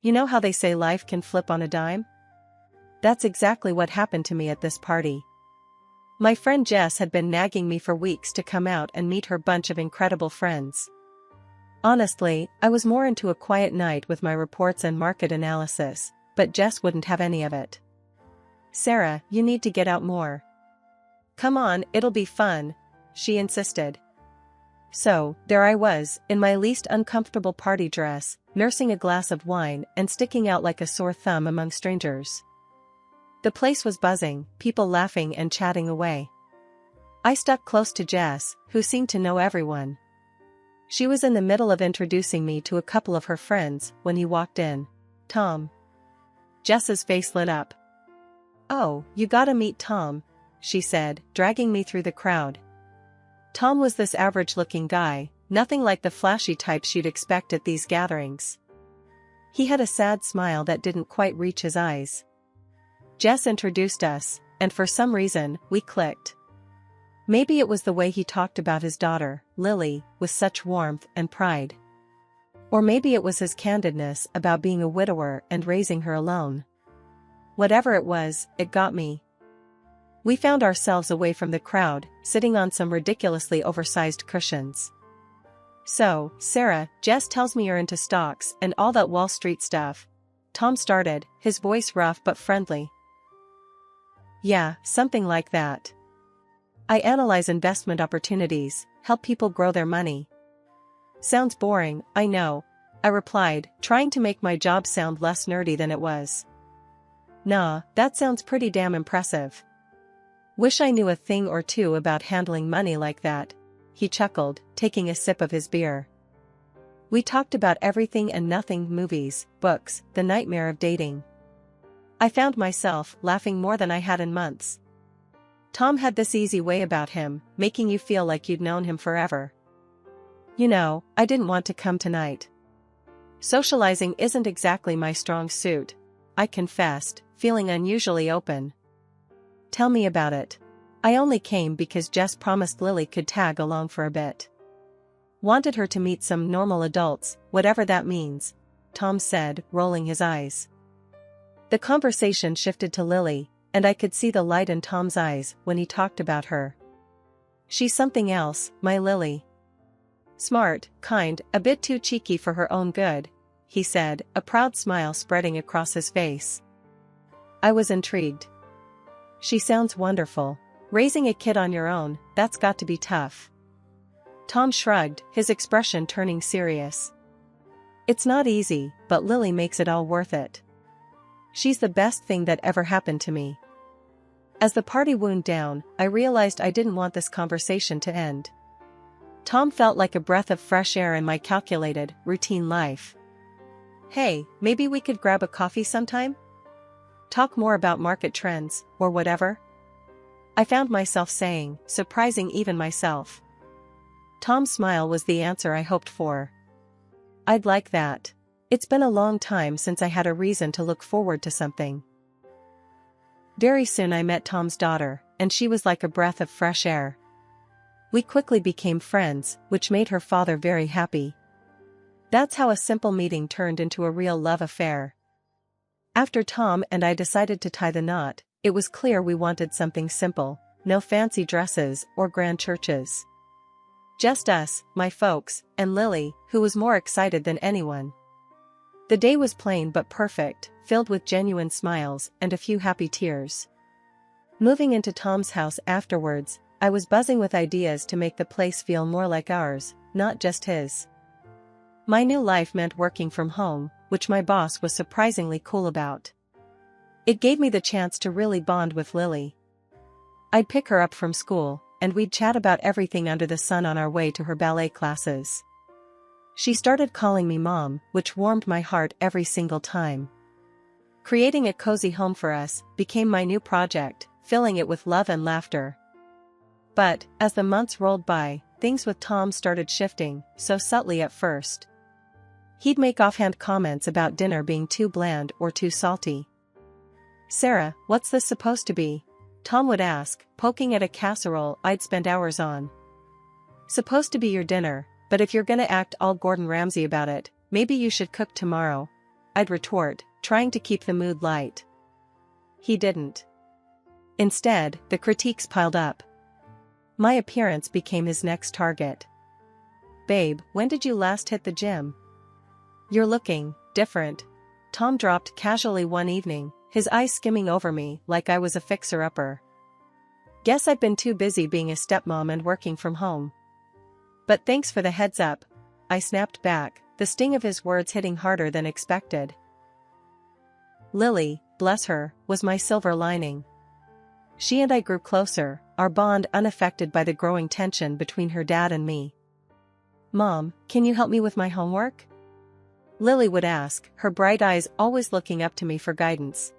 You know how they say life can flip on a dime? That's exactly what happened to me at this party. My friend Jess had been nagging me for weeks to come out and meet her bunch of incredible friends. Honestly, I was more into a quiet night with my reports and market analysis, but Jess wouldn't have any of it. "Sarah, you need to get out more. Come on, it'll be fun," she insisted. So, there I was, in my least uncomfortable party dress, nursing a glass of wine and sticking out like a sore thumb among strangers. The place was buzzing, people laughing and chatting away. I stuck close to Jess, who seemed to know everyone. She was in the middle of introducing me to a couple of her friends when he walked in. "Tom." Jess's face lit up. "Oh, you gotta meet Tom," she said, dragging me through the crowd. Tom was this average-looking guy, nothing like the flashy type she'd expect at these gatherings. He had a sad smile that didn't quite reach his eyes. Jess introduced us, and for some reason, we clicked. Maybe it was the way he talked about his daughter, Lily, with such warmth and pride. Or maybe it was his candidness about being a widower and raising her alone. Whatever it was, it got me. We found ourselves away from the crowd, sitting on some ridiculously oversized cushions. "So, Sarah, Jess tells me you're into stocks and all that Wall Street stuff," Tom started, his voice rough but friendly. "Yeah, something like that. I analyze investment opportunities, help people grow their money." "Sounds boring, I know," I replied, trying to make my job sound less nerdy than it was. "Nah, that sounds pretty damn impressive. Wish I knew a thing or two about handling money like that," he chuckled, taking a sip of his beer. We talked about everything and nothing: movies, books, the nightmare of dating. I found myself laughing more than I had in months. Tom had this easy way about him, making you feel like you'd known him forever. "You know, I didn't want to come tonight. Socializing isn't exactly my strong suit," I confessed, feeling unusually open. "Tell me about it. I only came because Jess promised Lily could tag along for a bit. Wanted her to meet some normal adults, whatever that means," Tom said, rolling his eyes. The conversation shifted to Lily, and I could see the light in Tom's eyes when he talked about her. "She's something else, my Lily. Smart, kind, a bit too cheeky for her own good," he said, a proud smile spreading across his face. I was intrigued. "She sounds wonderful. Raising a kid on your own, that's got to be tough." Tom shrugged, his expression turning serious. "It's not easy, but Lily makes it all worth it. She's the best thing that ever happened to me." As the party wound down, I realized I didn't want this conversation to end. Tom felt like a breath of fresh air in my calculated, routine life. "Hey, maybe we could grab a coffee sometime? Talk more about market trends, or whatever?" I found myself saying, surprising even myself. Tom's smile was the answer I hoped for. "I'd like that. It's been a long time since I had a reason to look forward to something." Very soon I met Tom's daughter, and she was like a breath of fresh air. We quickly became friends, which made her father very happy. That's how a simple meeting turned into a real love affair. After Tom and I decided to tie the knot, it was clear we wanted something simple, no fancy dresses or grand churches. Just us, my folks, and Lily, who was more excited than anyone. The day was plain but perfect, filled with genuine smiles and a few happy tears. Moving into Tom's house afterwards, I was buzzing with ideas to make the place feel more like ours, not just his. My new life meant working from home, which my boss was surprisingly cool about. It gave me the chance to really bond with Lily. I'd pick her up from school, and we'd chat about everything under the sun on our way to her ballet classes. She started calling me Mom, which warmed my heart every single time. Creating a cozy home for us became my new project, filling it with love and laughter. But, as the months rolled by, things with Tom started shifting, so subtly at first. He'd make offhand comments about dinner being too bland or too salty. "Sarah, what's this supposed to be?" Tom would ask, poking at a casserole I'd spent hours on. "Supposed to be your dinner, but if you're gonna act all Gordon Ramsay about it, maybe you should cook tomorrow," I'd retort, trying to keep the mood light. He didn't. Instead, the critiques piled up. My appearance became his next target. "Babe, when did you last hit the gym? You're looking different," Tom dropped casually one evening, his eyes skimming over me like I was a fixer-upper. "Guess I've been too busy being a stepmom and working from home." "But thanks for the heads up," I snapped back, the sting of his words hitting harder than expected. Lily, bless her, was my silver lining. She and I grew closer, our bond unaffected by the growing tension between her dad and me. "Mom, can you help me with my homework?" Lily would ask, her bright eyes always looking up to me for guidance.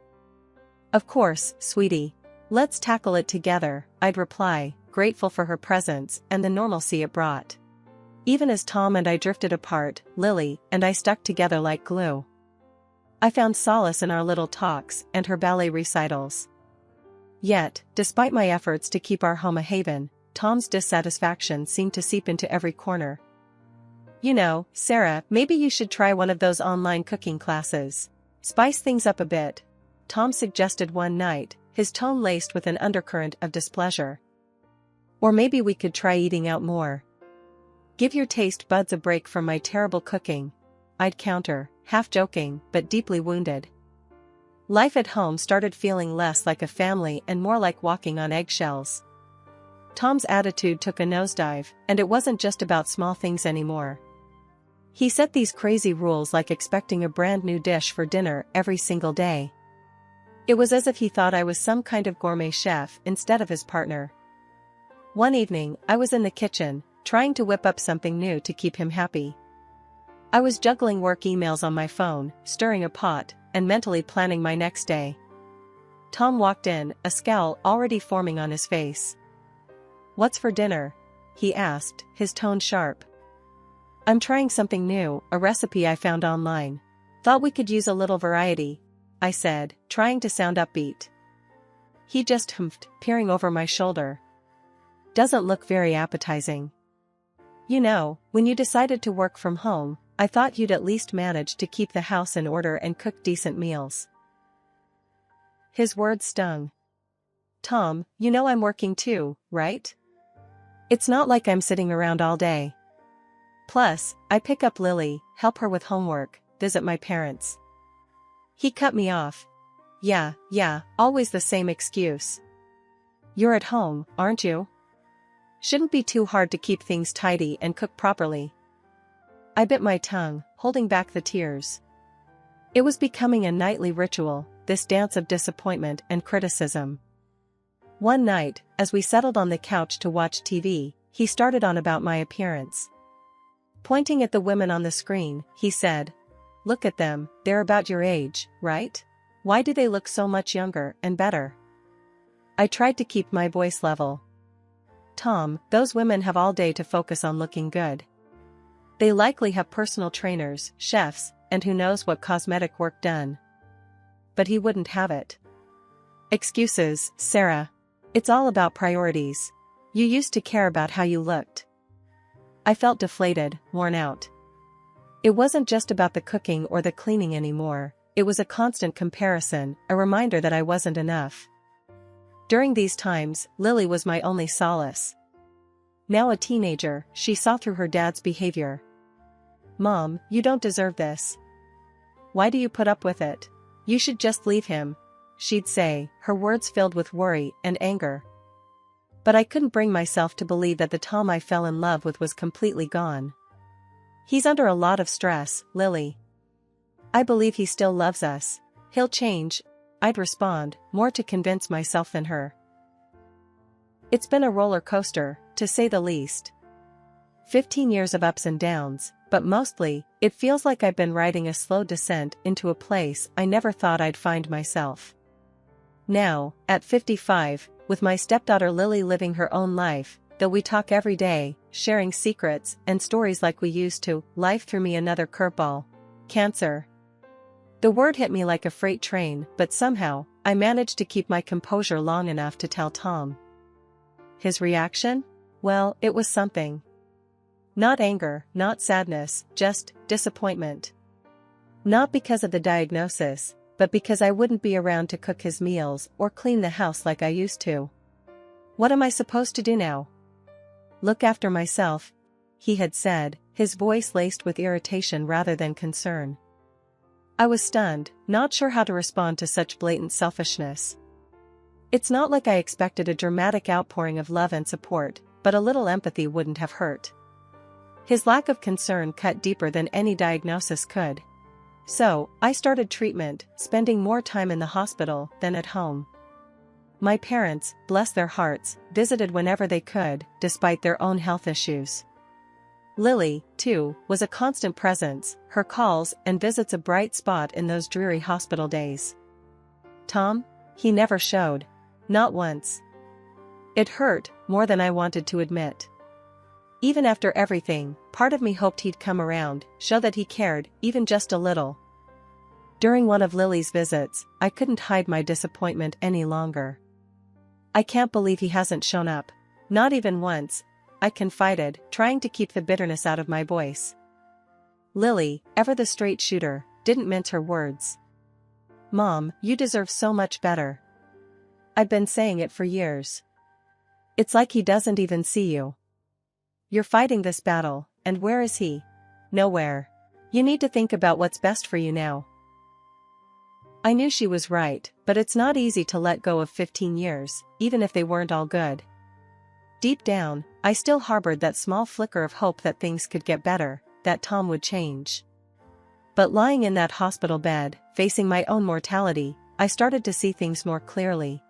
"Of course, sweetie. Let's tackle it together," I'd reply, grateful for her presence and the normalcy it brought. Even as Tom and I drifted apart, Lily and I stuck together like glue. I found solace in our little talks and her ballet recitals. Yet, despite my efforts to keep our home a haven, Tom's dissatisfaction seemed to seep into every corner. "You know, Sarah, maybe you should try one of those online cooking classes. Spice things up a bit," Tom suggested one night, his tone laced with an undercurrent of displeasure. "Or maybe we could try eating out more. Give your taste buds a break from my terrible cooking," I'd counter, half joking but deeply wounded. Life at home started feeling less like a family and more like walking on eggshells. Tom's attitude took a nosedive, and it wasn't just about small things anymore. He set these crazy rules like expecting a brand new dish for dinner every single day. It was as if he thought I was some kind of gourmet chef instead of his partner. One evening, I was in the kitchen, trying to whip up something new to keep him happy. I was juggling work emails on my phone, stirring a pot, and mentally planning my next day. Tom walked in, a scowl already forming on his face. "What's for dinner?" he asked, his tone sharp. "I'm trying something new, a recipe I found online. Thought we could use a little variety," I said, trying to sound upbeat. He just humphed, peering over my shoulder. "Doesn't look very appetizing. You know, when you decided to work from home, I thought you'd at least manage to keep the house in order and cook decent meals." His words stung. "Tom, you know I'm working too, right? It's not like I'm sitting around all day. Plus, I pick up Lily, help her with homework, visit my parents." He cut me off. Yeah, always the same excuse. "You're at home, aren't you? Shouldn't be too hard to keep things tidy and cook properly." I bit my tongue, holding back the tears. It was becoming a nightly ritual, this dance of disappointment and criticism. One night, as we settled on the couch to watch TV, he started on about my appearance. Pointing at the women on the screen, he said, "Look at them, they're about your age, right? Why do they look so much younger and better?" I tried to keep my voice level. "Tom, those women have all day to focus on looking good. They likely have personal trainers, chefs, and who knows what cosmetic work done." But he wouldn't have it. "Excuses, Sarah. It's all about priorities. You used to care about how you looked." I felt deflated, worn out. It wasn't just about the cooking or the cleaning anymore, it was a constant comparison, a reminder that I wasn't enough. During these times, Lily was my only solace. Now a teenager, she saw through her dad's behavior. "Mom, you don't deserve this. Why do you put up with it? You should just leave him," she'd say, her words filled with worry and anger. But I couldn't bring myself to believe that the Tom I fell in love with was completely gone. "He's under a lot of stress, Lily. I believe he still loves us. He'll change," I'd respond, more to convince myself than her. It's been a roller coaster, to say the least. 15 years of ups and downs, but mostly, it feels like I've been riding a slow descent into a place I never thought I'd find myself. Now, at 55, with my stepdaughter Lily living her own life, though we talk every day, sharing secrets and stories like we used to, life threw me another curveball. Cancer. The word hit me like a freight train, but somehow, I managed to keep my composure long enough to tell Tom. His reaction? Well, it was something. Not anger, not sadness, just disappointment. Not because of the diagnosis, but because I wouldn't be around to cook his meals or clean the house like I used to. What am I supposed to do now? Look after myself, he had said, his voice laced with irritation rather than concern. I was stunned, not sure how to respond to such blatant selfishness. It's not like I expected a dramatic outpouring of love and support, but a little empathy wouldn't have hurt. His lack of concern cut deeper than any diagnosis could. So, I started treatment, spending more time in the hospital than at home. My parents, bless their hearts, visited whenever they could, despite their own health issues. Lily, too, was a constant presence, her calls and visits a bright spot in those dreary hospital days. Tom? He never showed. Not once. It hurt, more than I wanted to admit. Even after everything, part of me hoped he'd come around, show that he cared, even just a little. During one of Lily's visits, I couldn't hide my disappointment any longer. I can't believe he hasn't shown up. Not even once, I confided, trying to keep the bitterness out of my voice. Lily, ever the straight shooter, didn't mince her words. Mom, you deserve so much better. I've been saying it for years. It's like he doesn't even see you. You're fighting this battle, and where is he? Nowhere. You need to think about what's best for you now. I knew she was right, but it's not easy to let go of 15 years, even if they weren't all good. Deep down, I still harbored that small flicker of hope that things could get better, that Tom would change. But lying in that hospital bed, facing my own mortality, I started to see things more clearly.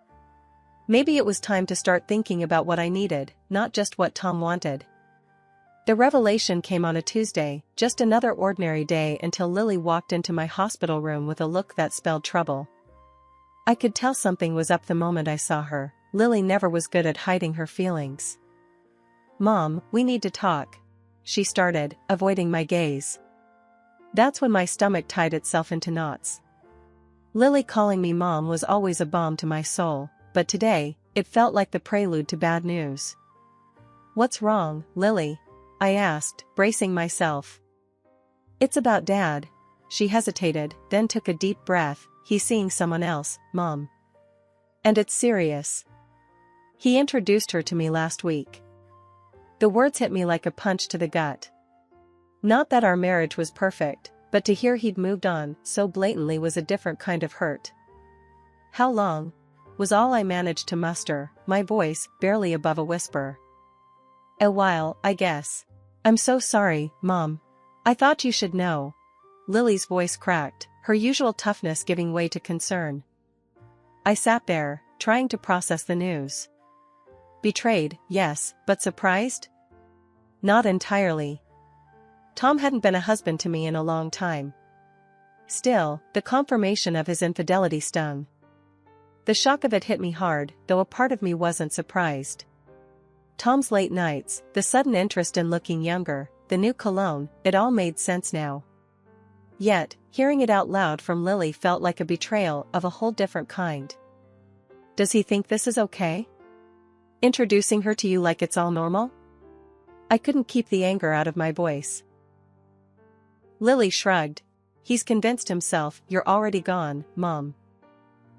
Maybe it was time to start thinking about what I needed, not just what Tom wanted. The revelation came on a Tuesday, just another ordinary day until Lily walked into my hospital room with a look that spelled trouble. I could tell something was up the moment I saw her. Lily never was good at hiding her feelings. Mom, we need to talk, she started, avoiding my gaze. That's when my stomach tied itself into knots. Lily calling me Mom was always a balm to my soul, but today, it felt like the prelude to bad news. What's wrong, Lily? I asked, bracing myself. It's about Dad. She hesitated, then took a deep breath. He's seeing someone else, Mom. And it's serious. He introduced her to me last week. The words hit me like a punch to the gut. Not that our marriage was perfect, but to hear he'd moved on so blatantly was a different kind of hurt. How long? Was all I managed to muster, my voice barely above a whisper. A while, I guess. I'm so sorry, Mom. I thought you should know. Lily's voice cracked, her usual toughness giving way to concern. I sat there, trying to process the news. Betrayed, yes, but surprised? Not entirely. Tom hadn't been a husband to me in a long time. Still, the confirmation of his infidelity stung. The shock of it hit me hard, though a part of me wasn't surprised. Tom's late nights, the sudden interest in looking younger, the new cologne, it all made sense now. Yet, hearing it out loud from Lily felt like a betrayal of a whole different kind. Does he think this is okay? Introducing her to you like it's all normal? I couldn't keep the anger out of my voice. Lily shrugged. He's convinced himself you're already gone, Mom.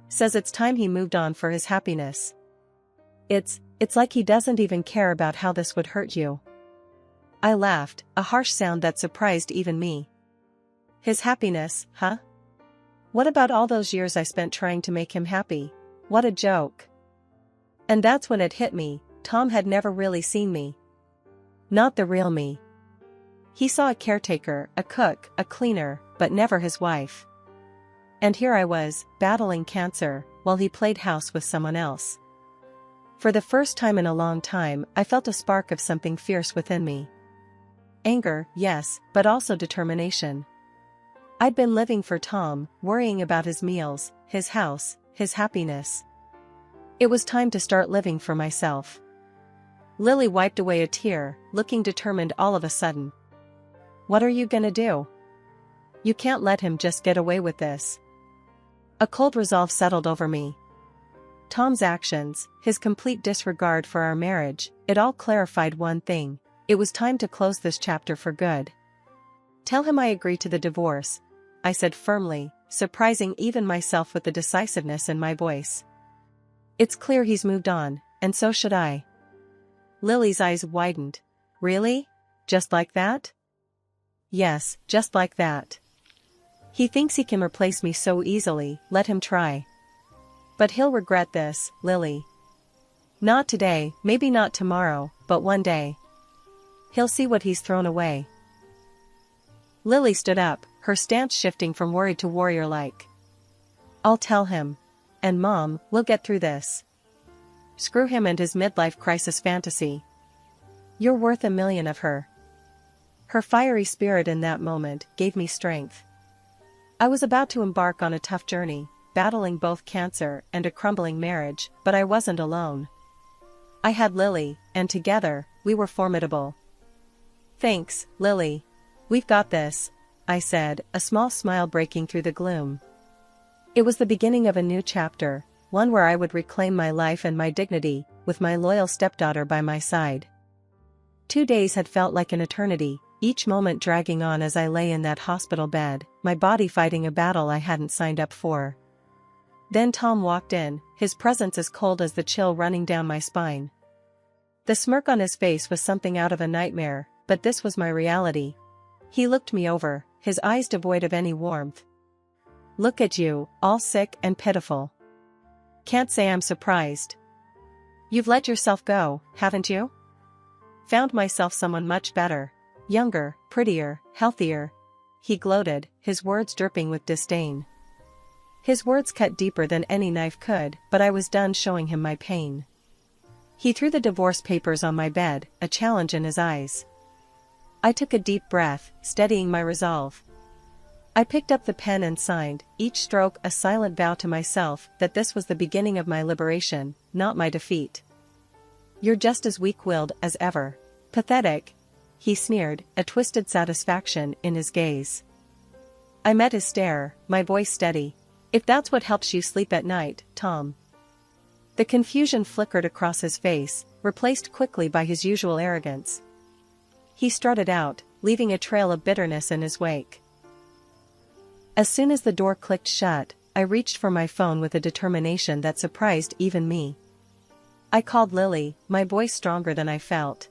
Says it's time he moved on for his happiness. It's like he doesn't even care about how this would hurt you. I laughed, a harsh sound that surprised even me. His happiness, huh? What about all those years I spent trying to make him happy? What a joke. And that's when it hit me, Tom had never really seen me. Not the real me. He saw a caretaker, a cook, a cleaner, but never his wife. And here I was, battling cancer, while he played house with someone else. For the first time in a long time, I felt a spark of something fierce within me. Anger, yes, but also determination. I'd been living for Tom, worrying about his meals, his house, his happiness. It was time to start living for myself. Lily wiped away a tear, looking determined all of a sudden. What are you gonna do? You can't let him just get away with this. A cold resolve settled over me. Tom's actions, his complete disregard for our marriage, it all clarified one thing. It was time to close this chapter for good. Tell him I agree to the divorce. I said firmly, surprising even myself with the decisiveness in my voice. It's clear he's moved on, and so should I. Lily's eyes widened. Really? Just like that? Yes, just like that. He thinks he can replace me so easily, let him try. But he'll regret this, Lily. Not today, maybe not tomorrow, but one day. He'll see what he's thrown away. Lily stood up, her stance shifting from worried to warrior-like. I'll tell him. And Mom, we'll get through this. Screw him and his midlife crisis fantasy. You're worth $1 million of her. Her fiery spirit in that moment gave me strength. I was about to embark on a tough journey, battling both cancer and a crumbling marriage, but I wasn't alone. I had Lily, and together, we were formidable. Thanks, Lily. We've got this, I said, a small smile breaking through the gloom. It was the beginning of a new chapter, one where I would reclaim my life and my dignity, with my loyal stepdaughter by my side. 2 days had felt like an eternity, each moment dragging on as I lay in that hospital bed, my body fighting a battle I hadn't signed up for. Then Tom walked in, his presence as cold as the chill running down my spine. The smirk on his face was something out of a nightmare, but this was my reality. He looked me over, his eyes devoid of any warmth. Look at you, all sick and pitiful. Can't say I'm surprised. You've let yourself go, haven't you? Found myself someone much better. Younger, prettier, healthier. He gloated, his words dripping with disdain. His words cut deeper than any knife could, but I was done showing him my pain. He threw the divorce papers on my bed, a challenge in his eyes. I took a deep breath, steadying my resolve. I picked up the pen and signed, each stroke a silent vow to myself that this was the beginning of my liberation, not my defeat. You're just as weak-willed as ever. Pathetic. He sneered, a twisted satisfaction in his gaze. I met his stare, my voice steady. If that's what helps you sleep at night, Tom. The confusion flickered across his face, replaced quickly by his usual arrogance. He strutted out, leaving a trail of bitterness in his wake. As soon as the door clicked shut, I reached for my phone with a determination that surprised even me. I called Lily, my voice stronger than I felt.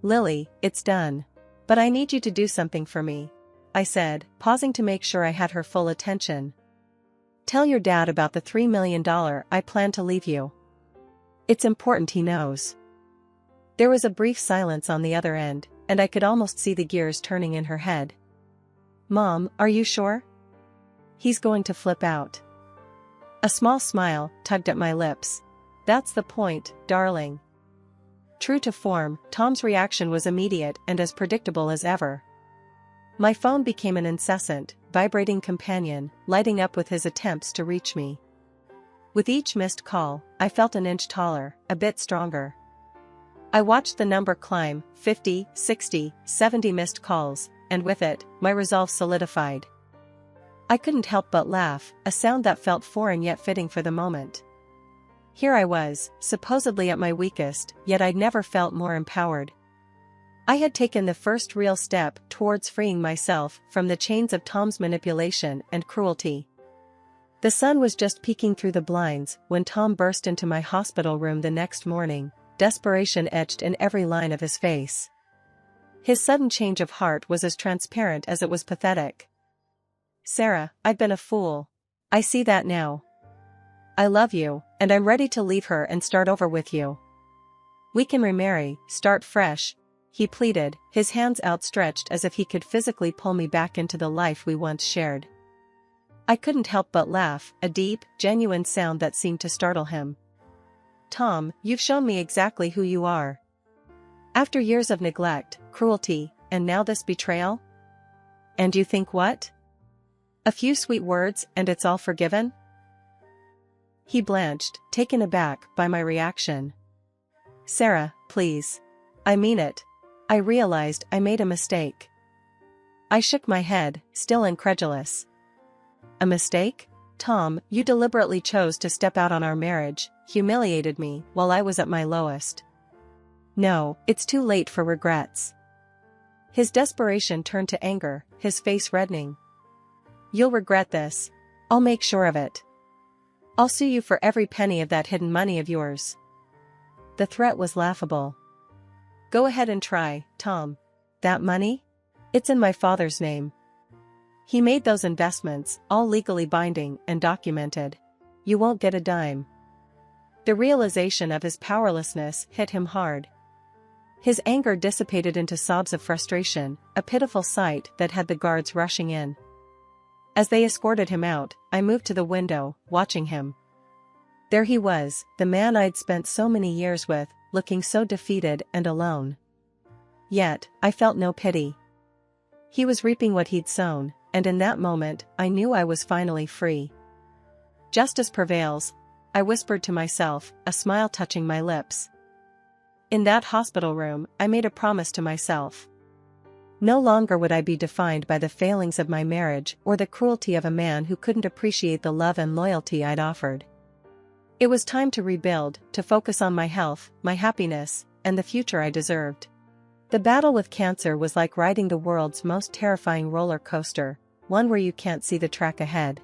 Lily, it's done. But I need you to do something for me, I said, pausing to make sure I had her full attention. Tell your dad about the $3 million I plan to leave you. It's important he knows. There was a brief silence on the other end, and I could almost see the gears turning in her head. Mom, are you sure? He's going to flip out. A small smile tugged at my lips. That's the point, darling. True to form, Tom's reaction was immediate and as predictable as ever. My phone became an incessant, vibrating companion, lighting up with his attempts to reach me. With each missed call, I felt an inch taller, a bit stronger. I watched the number climb, 50, 60, 70 missed calls, and with it, my resolve solidified. I couldn't help but laugh, a sound that felt foreign yet fitting for the moment. Here I was, supposedly at my weakest, yet I'd never felt more empowered. I had taken the first real step towards freeing myself from the chains of Tom's manipulation and cruelty. The sun was just peeking through the blinds when Tom burst into my hospital room the next morning, desperation etched in every line of his face. His sudden change of heart was as transparent as it was pathetic. Sarah, I've been a fool. I see that now. I love you, and I'm ready to leave her and start over with you. We can remarry, start fresh, he pleaded, his hands outstretched as if he could physically pull me back into the life we once shared. I couldn't help but laugh, a deep, genuine sound that seemed to startle him. Tom, you've shown me exactly who you are. After years of neglect, cruelty, and now this betrayal? And you think what? A few sweet words and it's all forgiven? He blanched, taken aback by my reaction. Sarah, please. I mean it. I realized I made a mistake. I shook my head, still incredulous. A mistake? Tom, you deliberately chose to step out on our marriage, humiliated me while I was at my lowest. No, it's too late for regrets. His desperation turned to anger, his face reddening. You'll regret this. I'll make sure of it. I'll sue you for every penny of that hidden money of yours." The threat was laughable. "Go ahead and try, Tom. That money? It's in my father's name. He made those investments, all legally binding and documented. You won't get a dime." The realization of his powerlessness hit him hard. His anger dissipated into sobs of frustration, a pitiful sight that had the guards rushing in. As they escorted him out, I moved to the window, watching him. There he was, the man I'd spent so many years with, looking so defeated and alone. Yet, I felt no pity. He was reaping what he'd sown, and in that moment, I knew I was finally free. "Justice prevails," I whispered to myself, a smile touching my lips. In that hospital room, I made a promise to myself. No longer would I be defined by the failings of my marriage or the cruelty of a man who couldn't appreciate the love and loyalty I'd offered. It was time to rebuild, to focus on my health, my happiness, and the future I deserved. The battle with cancer was like riding the world's most terrifying roller coaster, one where you can't see the track ahead.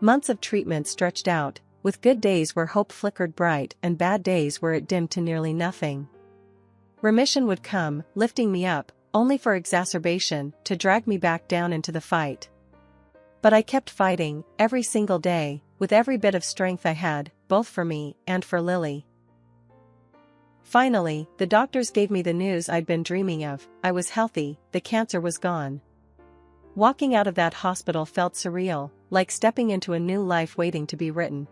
Months of treatment stretched out, with good days where hope flickered bright and bad days where it dimmed to nearly nothing. Remission would come, lifting me up, only for exacerbation to drag me back down into the fight. But I kept fighting, every single day, with every bit of strength I had, both for me and for Lily. Finally, the doctors gave me the news I'd been dreaming of. I was healthy, the cancer was gone. Walking out of that hospital felt surreal, like stepping into a new life waiting to be written.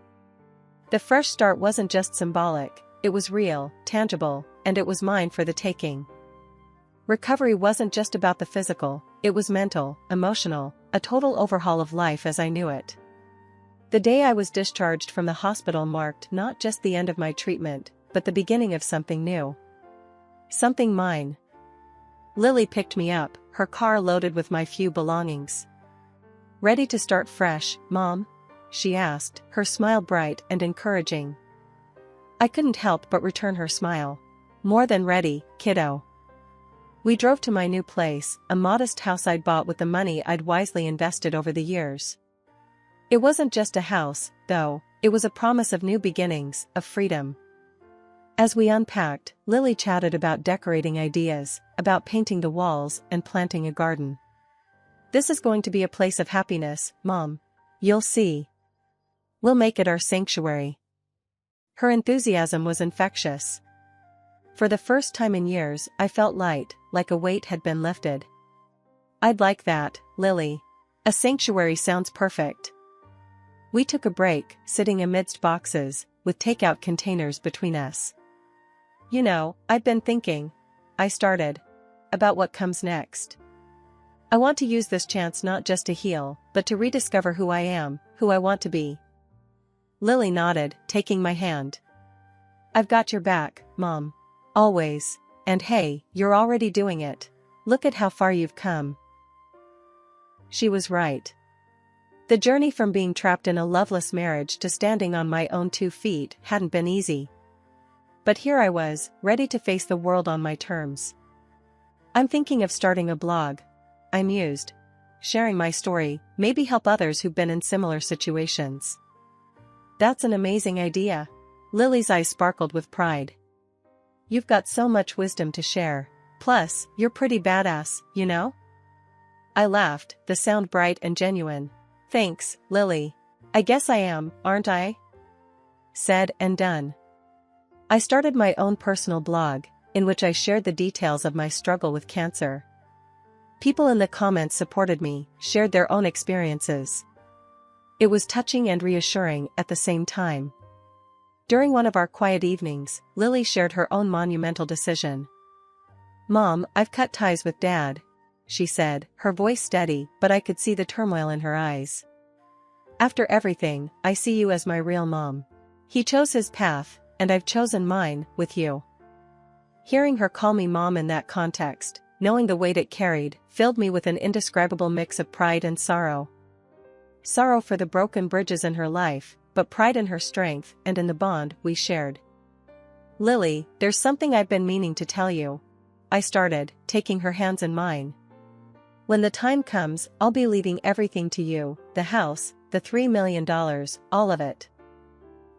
The fresh start wasn't just symbolic, it was real, tangible, and it was mine for the taking. Recovery wasn't just about the physical, it was mental, emotional, a total overhaul of life as I knew it. The day I was discharged from the hospital marked not just the end of my treatment, but the beginning of something new. Something mine. Lily picked me up, her car loaded with my few belongings. "Ready to start fresh, Mom?" she asked, her smile bright and encouraging. I couldn't help but return her smile. "More than ready, kiddo." We drove to my new place, a modest house I'd bought with the money I'd wisely invested over the years. It wasn't just a house, though, it was a promise of new beginnings, of freedom. As we unpacked, Lily chatted about decorating ideas, about painting the walls and planting a garden. "This is going to be a place of happiness, Mom. You'll see. We'll make it our sanctuary." Her enthusiasm was infectious. For the first time in years, I felt light, like a weight had been lifted. "I'd like that, Lily. A sanctuary sounds perfect." We took a break, sitting amidst boxes, with takeout containers between us. "You know, I've been thinking," I started, "about what comes next. I want to use this chance not just to heal, but to rediscover who I am, who I want to be." Lily nodded, taking my hand. "I've got your back, Mom. Always. And hey, you're already doing it. Look at how far you've come." She was right. The journey from being trapped in a loveless marriage to standing on my own 2 feet hadn't been easy. But here I was, ready to face the world on my terms. "I'm thinking of starting a blog," I mused. "Sharing my story, maybe help others who've been in similar situations." "That's an amazing idea." Lily's eyes sparkled with pride. "You've got so much wisdom to share. Plus, you're pretty badass, you know?" I laughed, the sound bright and genuine. "Thanks, Lily. I guess I am, aren't I?" Said and done. I started my own personal blog, in which I shared the details of my struggle with cancer. People in the comments supported me, shared their own experiences. It was touching and reassuring at the same time. During one of our quiet evenings, Lily shared her own monumental decision. "Mom, I've cut ties with Dad," she said, her voice steady, but I could see the turmoil in her eyes. "After everything, I see you as my real mom. He chose his path, and I've chosen mine, with you." Hearing her call me mom in that context, knowing the weight it carried, filled me with an indescribable mix of pride and sorrow. Sorrow for the broken bridges in her life, but pride in her strength and in the bond we shared. "Lily, there's something I've been meaning to tell you," I started, taking her hands in mine. When the time comes, I'll be leaving everything to you, the house, the $3 million, all of it.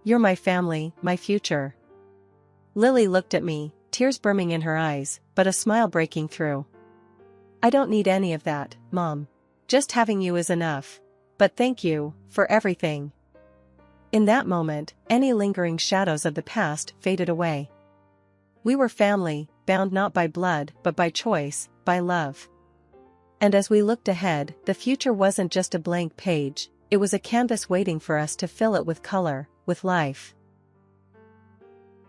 You're my family, my future. Lily looked at me, tears brimming in her eyes, but a smile breaking through. I don't need any of that, Mom. Just having you is enough. But thank you, for everything. In that moment, any lingering shadows of the past faded away. We were family, bound not by blood but by choice, by love. And as we looked ahead, the future wasn't just a blank page, it was a canvas waiting for us to fill it with color, with life.